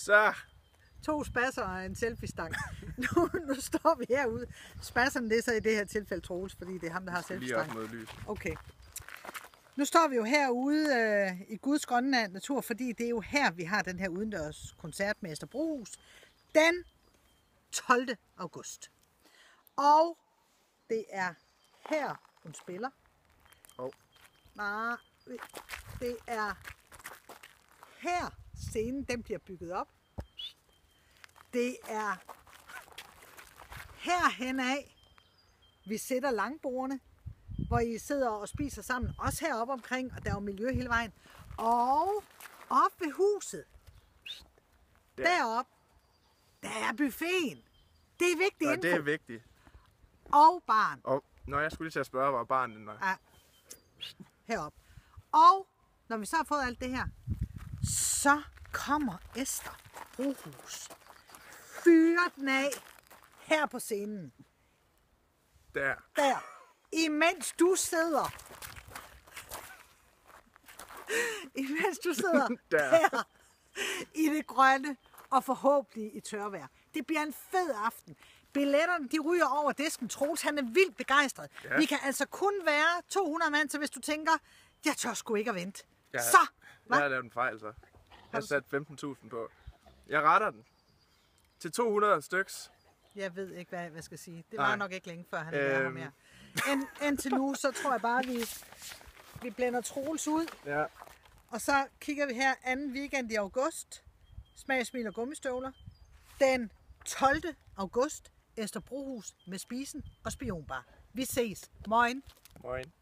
Så. 2 spasser og en selfie-stang. Nu står vi herude. Spasserne, det er så i det her tilfælde Troels, fordi det er ham, der har selfie-stang. Lige op mod lys. Okay. Nu står vi jo herude i Guds grønne natur, fordi det er jo her, vi har den her udendørs koncert med Ester Brohus den 12. august. Og det er her, hun spiller. Nej, det er her scenen, den bliver bygget op. Det er herhen af, vi sætter langbordene, hvor I sidder og spiser sammen. Også heroppe omkring, og der er jo miljø hele vejen. Og op ved huset, deroppe, der er buffeten. Det er vigtigt info. Det er vigtigt. Og barn. Jeg skulle lige til at spørge, hvor barnet er. Ja. Herop. Og når vi så har fået alt det her, så kommer Ester Brohus. Fyrer den af her på scenen. Der. Imens du sidder der her i det grønne og forhåbentlig i tørvejr. Det bliver en fed aften. Billetterne, de ryger over disken. Troels, han er vildt begejstret. Ja. Vi kan altså kun være 200 mand, så hvis du tænker, jeg tør sgu ikke at vente. Ja, så! Jeg har lavet en fejl, så. Jeg har sat 15.000 på. Jeg retter den. Til 200 styks. Jeg ved ikke, hvad jeg skal sige. Det var nok ikke længe, før han er her mere. Indtil nu, så tror jeg bare, vi blænder Troels ud. Ja. Og så kigger vi her anden weekend i august. Smag, smil og gummistøvler. Den 12. august. Ester Brohus med spisen og spionbar. Vi ses. Moin. Moin.